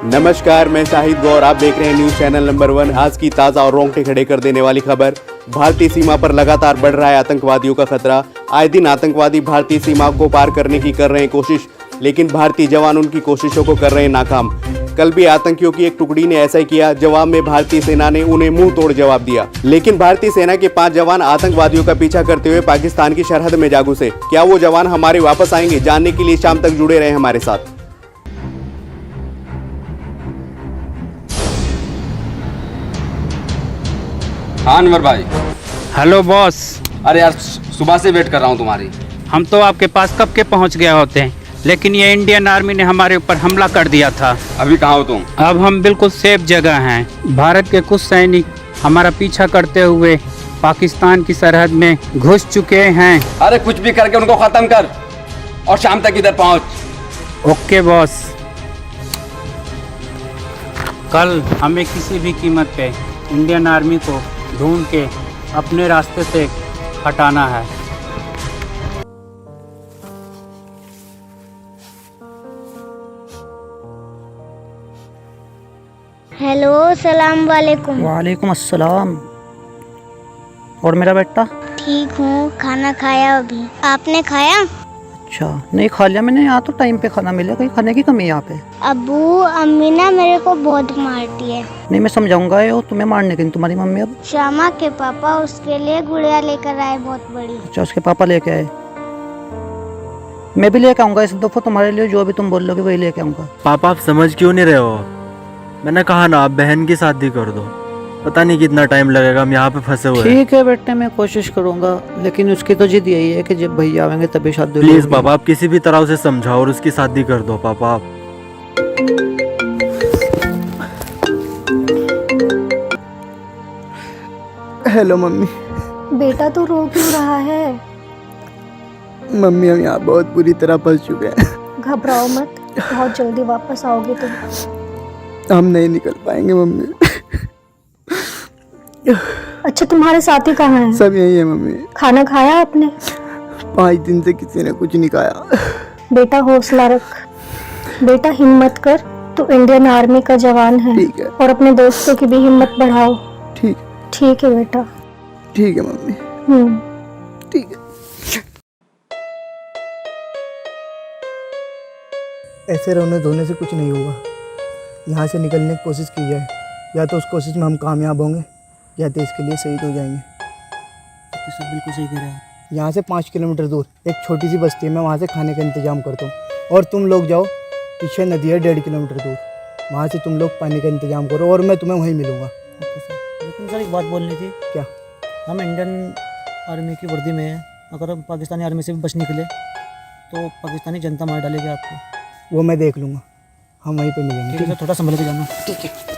नमस्कार, मैं शाहिद गौर, आप देख रहे हैं न्यूज चैनल नंबर 1। आज की ताज़ा और रोंगटे खड़े कर देने वाली खबर। भारतीय सीमा पर लगातार बढ़ रहा है आतंकवादियों का खतरा। आए दिन आतंकवादी भारतीय सीमा को पार करने की कर रहे हैं कोशिश, लेकिन भारतीय जवान उनकी कोशिशों को कर रहे हैं नाकाम। कल भी आतंकियों की एक टुकड़ी ने ऐसा ही किया। जवाब में भारतीय सेना ने उन्हें मुंह तोड़ जवाब दिया, लेकिन भारतीय सेना के 5 जवान आतंकवादियों का पीछा करते हुए पाकिस्तान की सरहद में जा घुसे। क्या वो जवान हमारे वापस आएंगे? जानने के लिए शाम तक जुड़े रहे हमारे साथ। हाँ अनवर भाई। Hello boss. अरे यार सुबह से वेट कर रहा हूँ तुम्हारी। हम तो आपके पास कब के पहुंच गए होते हैं, लेकिन ये इंडियन आर्मी ने हमारे ऊपर हमला कर दिया था। अभी कहाँ हो तुम? अब हम बिल्कुल सेफ जगह हैं। भारत के कुछ सैनिक हमारा पीछा करते हुए पाकिस्तान की सरहद में घुस चुके हैं। अरे कुछ भी करके उनको खत्म कर और शाम तक इधर पहुँच। Okay boss. कल हमें किसी भी कीमत पे इंडियन आर्मी को ढूंढ के अपने रास्ते से हटाना है। हेलो, सलाम वालेकुम। वालेकुम अस्सलाम। और मेरा बेटा? ठीक हूँ, खाना खाया अभी। आपने खाया? अच्छा, नहीं खा लिया मैंने। यहाँ तो टाइम पे खाना मिले, कहीं खाने की कमी है यहाँ पे? अबू अम्मी ना मेरे को बहुत मारती है। नहीं, मैं समझाऊंगा। ये तुम्हें मारने के लिए तुम्हारी मम्मी अब? श्यामा के पापा उसके लिए गुड़िया लेकर आए, बहुत बड़ी। अच्छा, उसके पापा लेके आए। मैं भी लेके आऊंगा इस दफा तुम्हारे लिए, जो भी तुम बोल लोगे वही लेके आऊंगा। पापा आप समझ क्यों नहीं रहे हो? मैंने कहा ना आप बहन की शादी कर दो। पता नहीं कितना टाइम लगेगा, हम यहाँ पे फंसे हुए हैं। ठीक है बेटे, मैं कोशिश करूंगा, लेकिन उसकी तो जिद यही है कि जब भैया आएंगे तभी शादी। प्लीज पापा, आप किसी भी तरह उसे समझाओ और उसकी शादी कर दो पापा आप। Hello mummy. बेटा तू रो क्यों रहा है? मम्मी हम यहाँ बहुत बुरी तरह फंस चुके हैं। घबराओ मत, बहुत जल्दी वापस आओगे तुम। हम नहीं निकल पाएंगे मम्मी। अच्छा, तुम्हारे साथी कहाँ हैं? सब यही है मम्मी। खाना खाया आपने? 5 दिन से किसी ने कुछ नहीं खाया। बेटा हौसला रख, बेटा हिम्मत कर। तू इंडियन आर्मी का जवान है। ठीक है। और अपने दोस्तों की भी हिम्मत बढ़ाओ। ठीक। ठीक है बेटा। ठीक है मम्मी। ठीक है। ऐसे रोने धोने से कुछ नहीं होगा। यहाँ से निकलने की कोशिश की जाए, या तो उस कोशिश में हम कामयाब होंगे या देश के लिए शहीद हो जाएंगे। तो सब बिल्कुल सही कह रहे हैं। यहाँ से 5 किलोमीटर दूर एक छोटी सी बस्ती है, मैं वहाँ से खाने का इंतजाम करता हूँ। और तुम लोग जाओ, पीछे नदी है 1.5 किलोमीटर दूर, वहाँ से तुम लोग पानी का इंतजाम करो और मैं तुम्हें वहीं मिलूँगा। Okay sir. लेकिन सर एक बात बोलनी थी। क्या? हम इंडियन आर्मी की वर्दी में हैं, अगर हम पाकिस्तानी आर्मी से भी बच निकले तो पाकिस्तानी जनता मार डालेगी आपको। वो मैं देख लूँगा, हम वहीं पे मिलेंगे। ठीक है, थोड़ा संभल के जाना। ठीक है।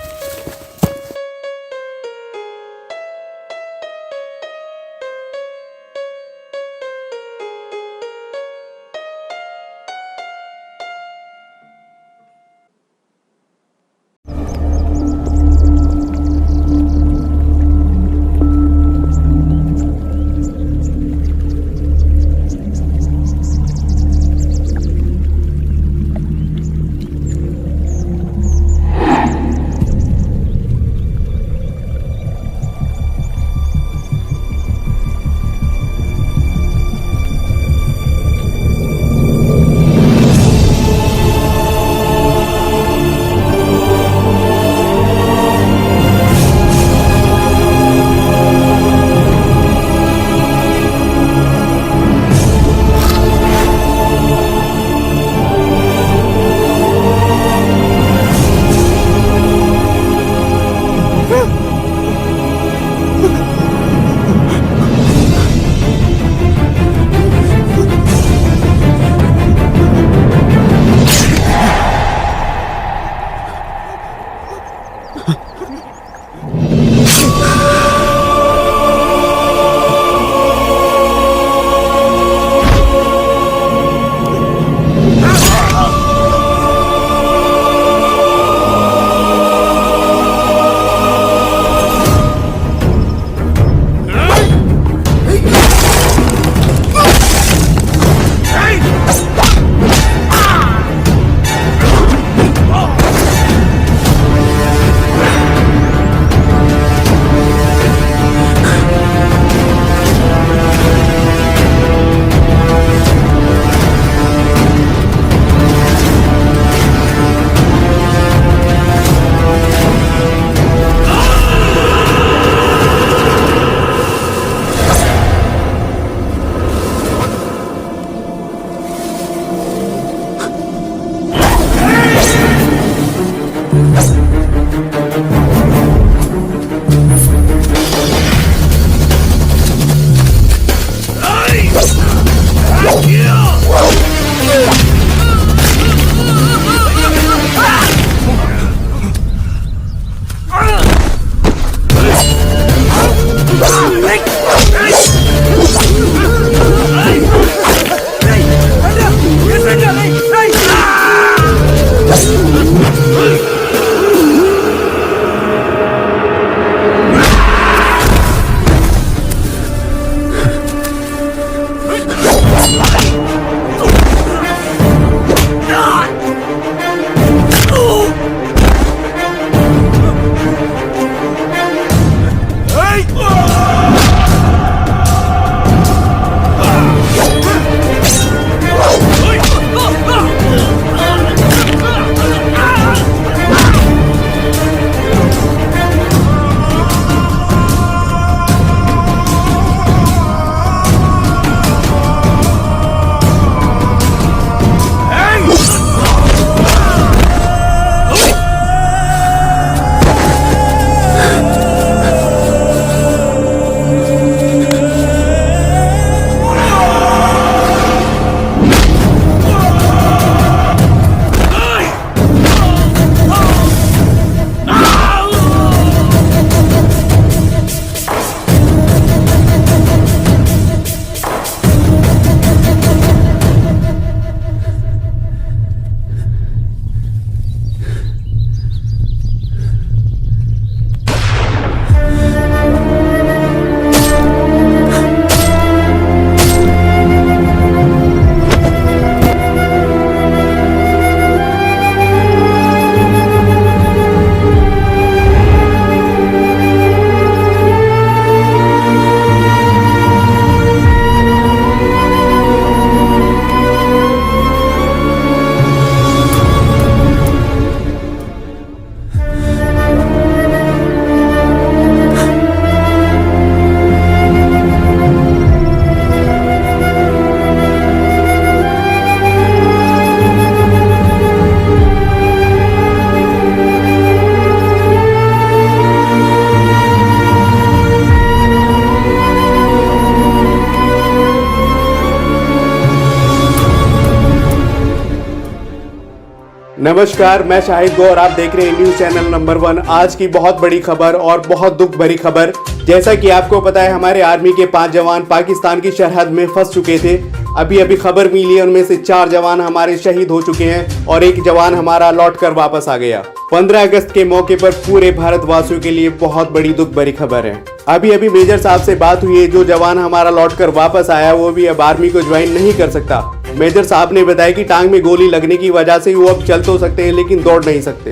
नमस्कार, मैं शाहिद गौर, आप देख रहे हैं न्यूज चैनल नंबर 1। आज की बहुत बड़ी खबर और बहुत दुख भरी खबर। जैसा कि आपको पता है, हमारे आर्मी के 5 जवान पाकिस्तान की सरहद में फंस चुके थे। अभी अभी खबर मिली है, उनमें से 4 जवान हमारे शहीद हो चुके हैं और 1 जवान हमारा लौट कर वापस आ गया। 15 अगस्त के मौके पर पूरे भारतवासियों के लिए बहुत बड़ी दुख भरी खबर है। अभी अभी मेजर साहब से बात हुई है, जो जवान हमारा लौट कर वापस आया वो भी अब आर्मी को ज्वाइन नहीं कर सकता। मेजर साहब ने बताया कि टांग में गोली लगने की वजह से वो अब चल तो सकते हैं लेकिन दौड़ नहीं सकते।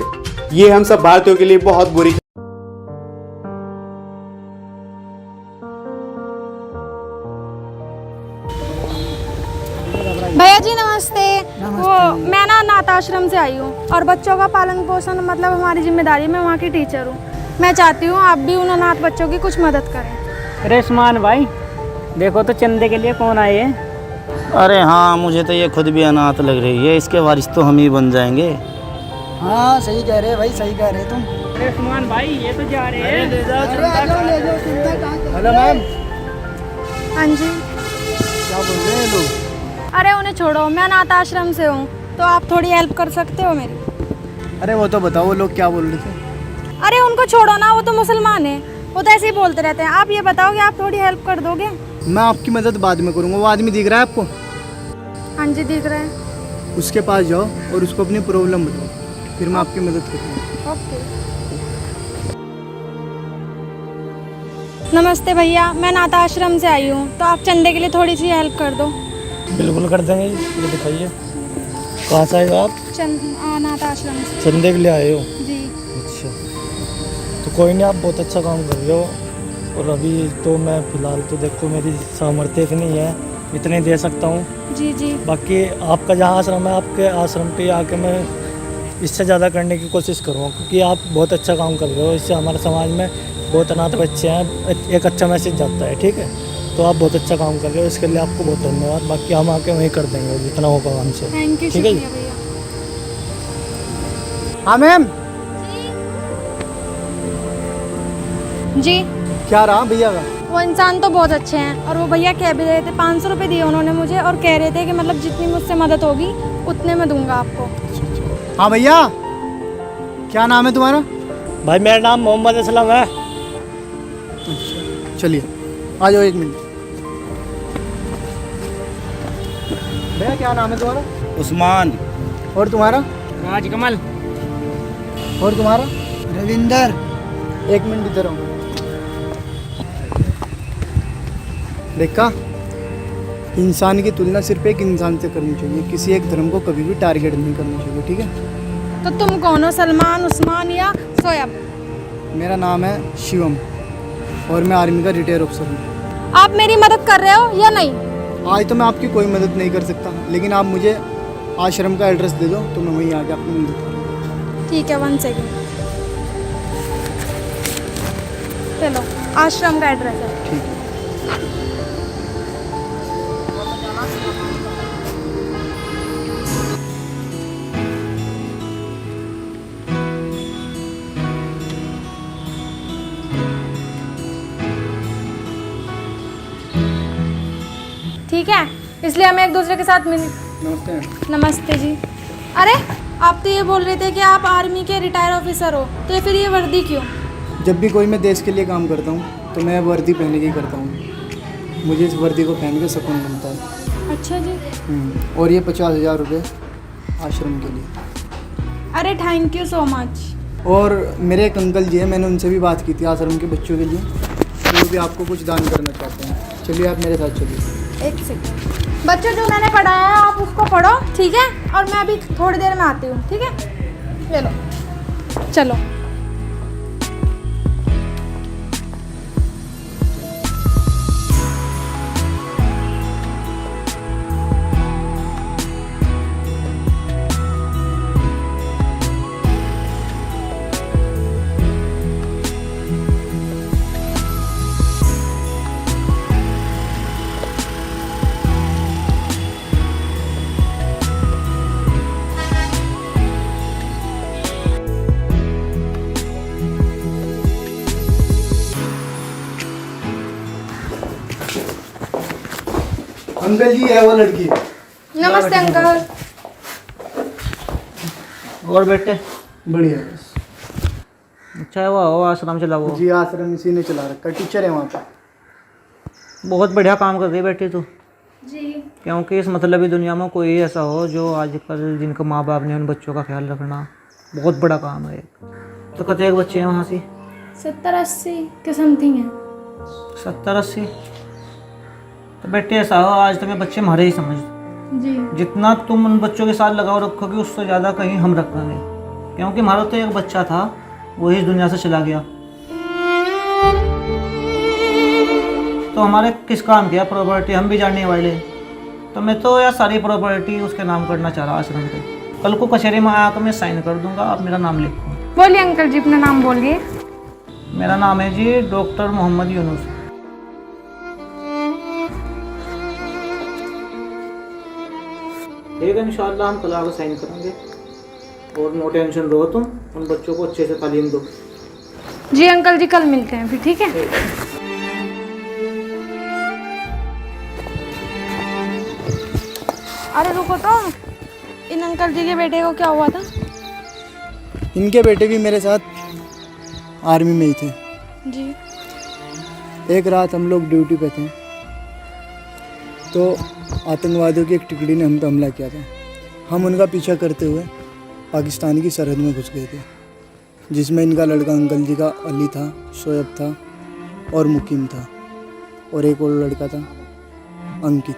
ये हम सब भारतीयों के लिए बहुत बुरी। भैया जी नमस्ते। वो मैं ना अनाथ आश्रम से आई हूँ और बच्चों का पालन पोषण मतलब हमारी जिम्मेदारी। मैं वहाँ की टीचर हूँ। मैं चाहती हूँ आप भी उन अनाथ बच्चों की कुछ मदद करें। अरे उस्मान भाई, देखो तो चंदे के लिए कौन आए हैं। अरे हाँ, मुझे तो ये खुद भी अनाथ लग रही है। इसके वारिस तो हम ही बन जाएंगे। हाँ सही कह रहे भाई, सही कह रहे तुम। अरे उस्मान भाई, ये तो जा रहे हैं। Hello ma'am. हाँ जी। क्या बोल रहे हैं लोग? अरे उन्हें छोड़ो, मैं अनाथ आश्रम से हूँ, तो आप थोड़ी हेल्प कर सकते हो मेरी। अरे वो तो बताओ, वो लोग क्या बोल रहे थे? अरे उनको छोड़ो ना, वो तो मुसलमान है, वो तो ऐसे ही बोलते रहते हैं। आप ये बताओ कि आप थोड़ी हेल्प कर दोगे? मैं आपकी मदद बाद में करूँगा। वो आदमी दिख रहा है आपको? हाँ जी दिख रहा है। उसके पास जाओ और उसको अपनी प्रॉब्लम बताओ, फिर मैं आपकी मदद करूँगा। ओके। नमस्ते भैया, मैं अनाथ आश्रम से आई हूँ, तो आप चंदे के लिए थोड़ी सी हेल्प कर दो। बिल्कुल कर देंगे। ये दिखाइए, कहाँ से आए हो आप? अनाथ आश्रम से। चंदे के लिए आए हो? जी। अच्छा, तो कोई नहीं, आप बहुत अच्छा काम कर रहे हो। और अभी तो मैं फ़िलहाल तो देखो मेरी सामर्थ्य इतनी है, इतने दे सकता हूँ। जी जी। बाकी आपका जहाँ आश्रम है, आपके आश्रम पे आके मैं इससे ज़्यादा करने की कोशिश करूँगा, क्योंकि आप बहुत अच्छा काम कर रहे हो। इससे हमारे समाज में बहुत अनाथ बच्चे हैं, एक अच्छा मैसेज जाता है। ठीक है, तो आप बहुत अच्छा काम कर रहे हो, इसके लिए आपको बहुत धन्यवाद। बाकी हम आके वहीं कर देंगे जितना होगा हमसे। Thank you. ठीक है शुक्रिया भैया। हाँ मैम। जी। क्या रहा भैया का? वो इंसान तो बहुत अच्छे हैं और वो भैया कह भी रहे थे, 500 रुपये दिए उन्होंने मुझे और कह रहे थे कि मतलब जितनी मुझसे मदद होगी उतने में दूंगा आपको। हाँ भैया, क्या नाम है तुम्हारा? भाई मेरा नाम मोहम्मद असलम है। चलिए आ जाओ 1 मिनट। भैया क्या नाम है तुम्हारा? उस्मान। और तुम्हारा? राजकमल। और तुम्हारा? रविंदर। 1 मिनट इधर आओ। देखा, इंसान की तुलना सिर्फ एक इंसान से करनी चाहिए, किसी एक धर्म को कभी भी टारगेट नहीं करना चाहिए। ठीक है? तो तुम कौन हो, सलमान, उस्मान या सोयब? मेरा नाम है शिवम और मैं आर्मी का रिटायर ऑफिसर हूँ। आप मेरी मदद कर रहे हो या नहीं? आज तो मैं आपकी कोई मदद नहीं कर सकता, लेकिन आप मुझे आश्रम का एड्रेस दे दो तो मैं वहीं आके आपकी मदद करूँगा। ठीक है, 1 सेकेंड। चलो, आश्रम का एड्रेस है। ठीक है। ठीक है, इसलिए हमें एक दूसरे के साथ मिल। नमस्ते। नमस्ते जी। अरे आप तो ये बोल रहे थे कि आप आर्मी के रिटायर ऑफिसर हो, तो फिर ये वर्दी क्यों? जब भी कोई मैं देश के लिए काम करता हूँ तो मैं वर्दी पहन के ही करता हूँ। मुझे इस वर्दी को पहन के सुकून मिलता है। अच्छा जी। और ये 50,000 रुपये आश्रम के लिए। अरे थैंक यू सो मच। और मेरे एक अंकल जी हैं, मैंने उनसे भी बात की थी आश्रम के बच्चों के लिए, तो वो भी आपको कुछ दान करना चाहते हैं। चलिए आप मेरे साथ चलिए। 1 सेकेंड। बच्चों जो मैंने पढ़ाया है आप उसको पढ़ो, ठीक है? और मैं अभी थोड़ी देर में आती हूँ, ठीक है? ले लो, चलो। अंकल जी है वो लड़की। नमस्ते अंकल। और बेटे बढ़िया है बस। अच्छा हुआ हो आश्रम चला वो। जी आश्रम इसी ने चला रखा, टीचर है वहाँ पे। बहुत बढ़िया काम कर रही है बेटी तू। जी। क्योंकि इस मतलबी दुनिया में कोई ऐसा हो जो आजकल जिनके माँ बाप ने उन बच्चों का ख्याल रखना, बहुत बड़ा काम है। तो कितने बच्चे हैं वहाँ से? 70-80 के समथिंग है। 70-80। तो बेटे ऐसा हो, आज तुम्हें बच्चे हमारे ही समझ। जी। जितना तुम उन बच्चों के साथ लगाव रखोगे उससे ज़्यादा कहीं हम रखेंगे। क्योंकि हमारा तो एक बच्चा था, वही इस दुनिया से चला गया, तो हमारे किस काम की प्रॉपर्टी हम भी जानने वाले। तो मैं तो यार सारी प्रॉपर्टी उसके नाम करना चाह रहा आश्रम पे। कल को कचहरी में आकर मैं साइन कर दूंगा, आप मेरा नाम लिखो। बोलिए अंकल जी, अपना नाम बोलिए। मेरा नाम है जी डॉक्टर मोहम्मद यूनुस। ठीक है, इंशाल्लाह हम कल आकर साइन करेंगे। और नो टेंशन रहो तुम, उन बच्चों को अच्छे से तालीम दो। जी अंकल जी, कल मिलते हैं फिर, ठीक है? अरे रुको तो, इन अंकल जी के बेटे को क्या हुआ था? इनके बेटे भी मेरे साथ आर्मी में ही थे। जी। एक रात हम लोग ड्यूटी पे थे तो आतंकवादियों की एक टुकड़ी ने हम पे हमला किया था। हम उनका पीछा करते हुए पाकिस्तान की सरहद में घुस गए थे, जिसमें इनका लड़का अंकल जी का अली था, शोएब था और मुकीम था, और एक और लड़का था अंकित।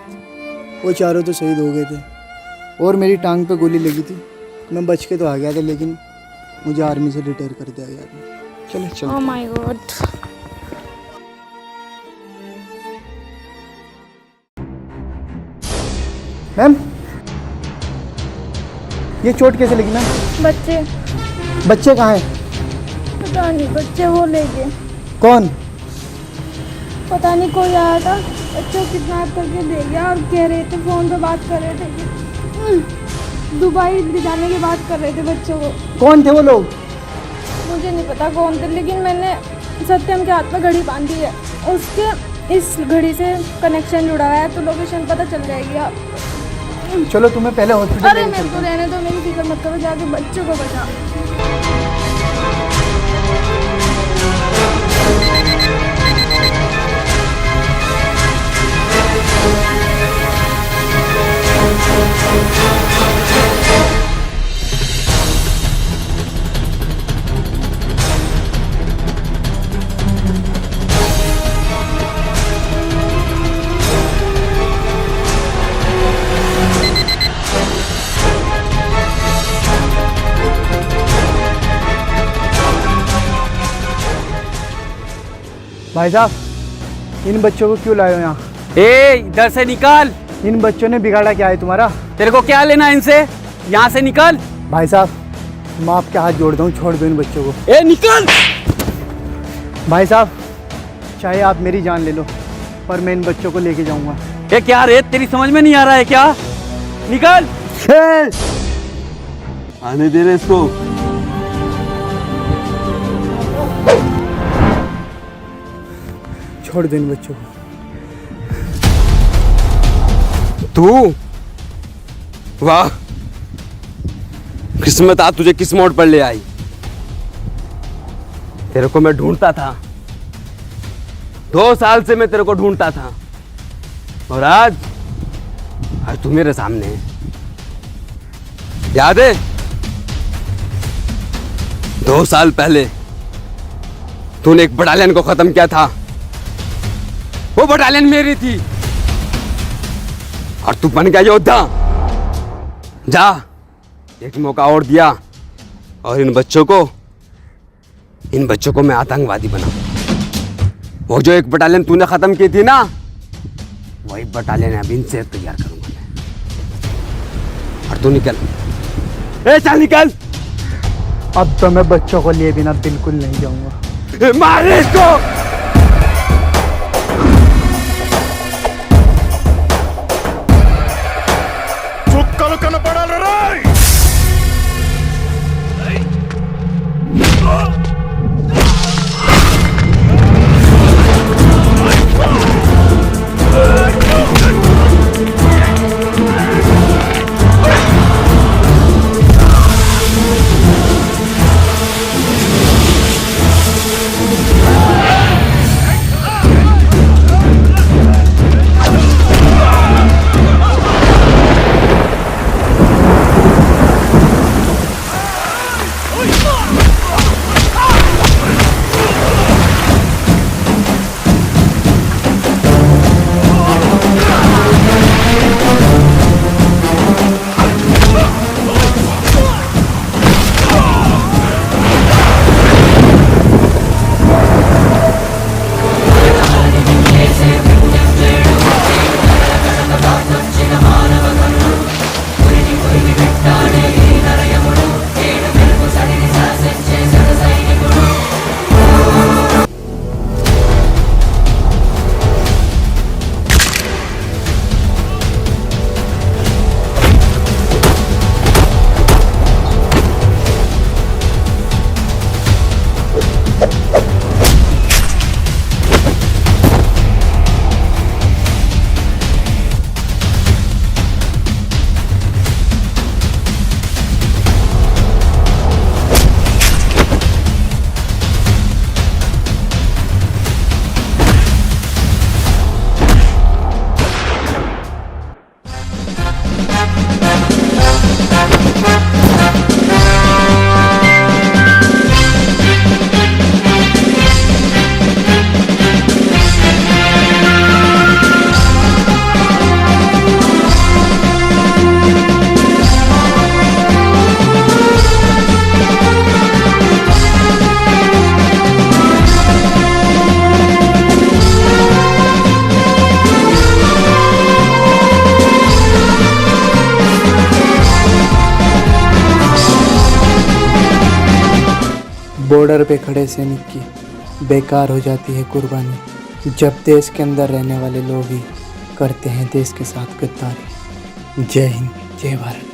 वो चारों तो शहीद हो गए थे और मेरी टांग पे गोली लगी थी। मैं बच के तो आ गया था, लेकिन मुझे आर्मी से रिटायर कर दिया गया था। चलो चलो। Oh my God. मैम ये चोट कैसे लगी मैम? बच्चे कहाँ हैं? पता नहीं, बच्चे वो ले गए। कौन? पता नहीं, कोई आया था, बच्चों को किडनैप करके दे गया और कह रहे थे, फोन पे बात कर रहे थे कि दुबई ले जाने की बात कर रहे थे बच्चों को। कौन थे वो लोग? मुझे नहीं पता कौन थे, लेकिन मैंने सत्यम के हाथ में घड़ी बांधी है, उसके इस घड़ी से कनेक्शन जुड़ा हुआ है, तो लोकेशन पता चल जाएगी आप। चलो तुम्हें पहले हॉस्पिटल। अरे मेरे को रहने दो, मेरी फिक्र मत करो, जाके बच्चों को बचा। भाई साहब, इन बच्चों को क्यों लाए हो यहाँ? ए इधर से निकल। इन बच्चों ने बिगाड़ा क्या है तुम्हारा? तेरे को क्या लेना इनसे? यहाँ से निकल। भाई साहब, मैं आपके हाथ जोड़ता हूँ, छोड़ दो इन बच्चों को। ए निकल। भाई साहब, चाहे आप मेरी जान ले लो, पर मैं इन बच्चों को लेके जाऊंगा। ये क्या रे, तेरी समझ में नहीं आ रहा है क्या? निकल। आने दे रहे इसको। छोड़ दो इन बच्चों को। तू वाह, किस्मत आज तुझे किस मोड़ पर ले आई। तेरे को मैं ढूंढता था, 2 साल से मैं तेरे को ढूंढता था, और आज तू मेरे सामने है। याद है 2 साल पहले तूने एक बटालियन को खत्म किया था, वो बटालियन मेरी थी, और तू बन गया योद्धा। जा, एक मौका और दिया, और इन बच्चों को मैं आतंकवादी बना। वो जो एक बटालियन तूने खत्म की थी ना, वही बटालियन अभी इनसे तैयार करूंगा मैं। और तू निकल। ए चल निकल। अब तो मैं बच्चों को लिए बिना बिल्कुल नहीं जाऊंगा। मार इसको। बॉर्डर पे खड़े सैनिक की बेकार हो जाती है कुर्बानी जब देश के अंदर रहने वाले लोग ही करते हैं देश के साथ गद्दारी। जय हिंद, जय भारत।